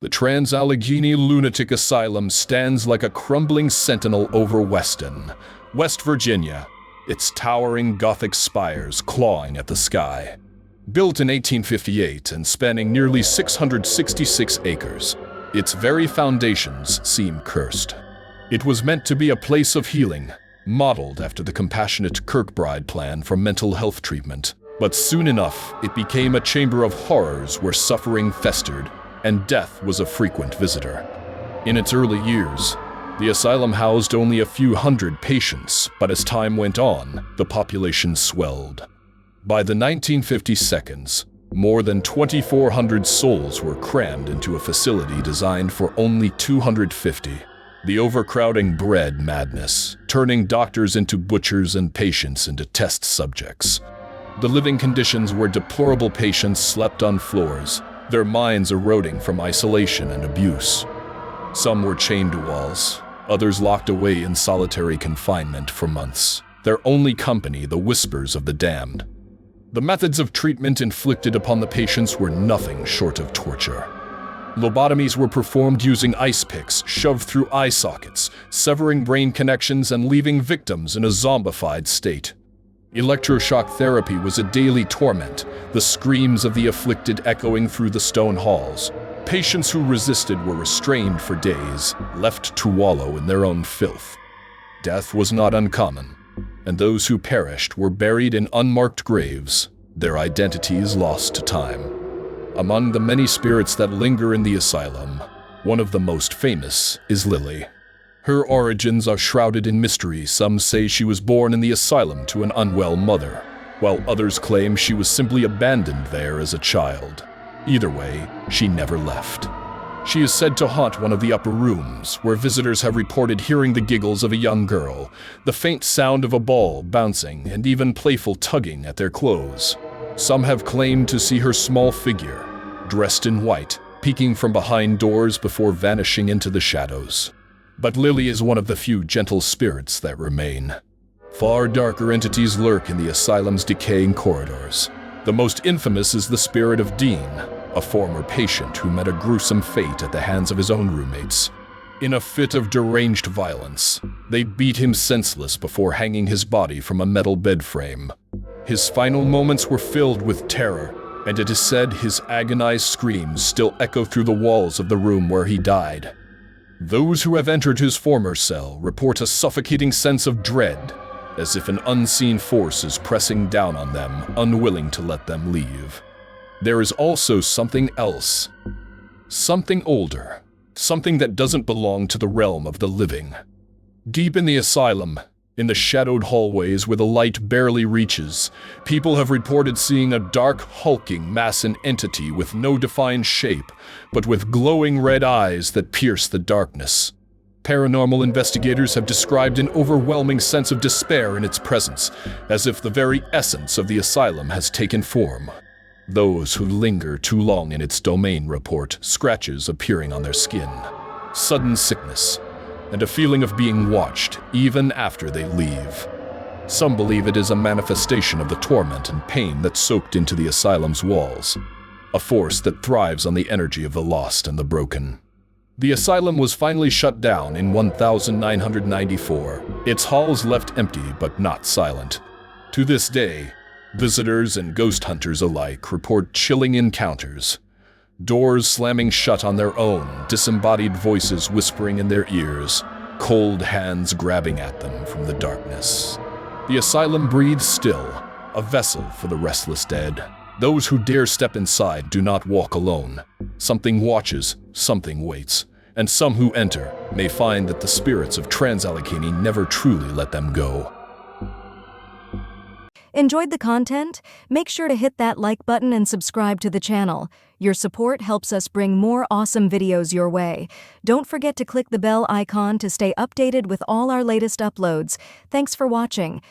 The Trans-Allegheny Lunatic Asylum stands like a crumbling sentinel over Weston, West Virginia, its towering Gothic spires clawing at the sky. Built in 1858 and spanning nearly 666 acres, its very foundations seem cursed. It was meant to be a place of healing, modeled after the compassionate Kirkbride plan for mental health treatment. But soon enough, it became a chamber of horrors where suffering festered and death was a frequent visitor. In its early years, the asylum housed only a few hundred patients, but as time went on, the population swelled. By the 1950s, more than 2,400 souls were crammed into a facility designed for only 250. The overcrowding bred madness, turning doctors into butchers and patients into test subjects. The living conditions were deplorable. Patients slept on floors, their minds eroding from isolation and abuse. Some were chained to walls, others locked away in solitary confinement for months, their only company the whispers of the damned. The methods of treatment inflicted upon the patients were nothing short of torture. Lobotomies were performed using ice picks shoved through eye sockets, severing brain connections and leaving victims in a zombified state. Electroshock therapy was a daily torment, the screams of the afflicted echoing through the stone halls. Patients who resisted were restrained for days, left to wallow in their own filth. Death was not uncommon, and those who perished were buried in unmarked graves, their identities lost to time. Among the many spirits that linger in the asylum, one of the most famous is Lily. Her origins are shrouded in mystery. Some say she was born in the asylum to an unwell mother, while others claim she was simply abandoned there as a child. Either way, she never left. She is said to haunt one of the upper rooms, where visitors have reported hearing the giggles of a young girl, the faint sound of a ball bouncing, and even playful tugging at their clothes. Some have claimed to see her small figure, dressed in white, peeking from behind doors before vanishing into the shadows. But Lily is one of the few gentle spirits that remain. Far darker entities lurk in the asylum's decaying corridors. The most infamous is the spirit of Dean, a former patient who met a gruesome fate at the hands of his own roommates. In a fit of deranged violence, they beat him senseless before hanging his body from a metal bed frame. His final moments were filled with terror, and it is said his agonized screams still echo through the walls of the room where he died. Those who have entered his former cell report a suffocating sense of dread, as if an unseen force is pressing down on them, unwilling to let them leave. There is also something else. Something older. Something that doesn't belong to the realm of the living. Deep in the asylum, in the shadowed hallways where the light barely reaches, people have reported seeing a dark, hulking mass and entity with no defined shape, but with glowing red eyes that pierce the darkness. Paranormal investigators have described an overwhelming sense of despair in its presence, as if the very essence of the asylum has taken form. Those who linger too long in its domain report scratches appearing on their skin, sudden sickness, and a feeling of being watched even after they leave. Some believe it is a manifestation of the torment and pain that soaked into the asylum's walls, a force that thrives on the energy of the lost and the broken. The asylum was finally shut down in 1994, its halls left empty but not silent. To this day, visitors and ghost hunters alike report chilling encounters. Doors slamming shut on their own, disembodied voices whispering in their ears, cold hands grabbing at them from the darkness. The asylum breathes still, a vessel for the restless dead. Those who dare step inside do not walk alone. Something watches, something waits, and some who enter may find that the spirits of Trans-Allegheny never truly let them go. Enjoyed the content? Make sure to hit that like button and subscribe to the channel. Your support helps us bring more awesome videos your way. Don't forget to click the bell icon to stay updated with all our latest uploads. Thanks for watching.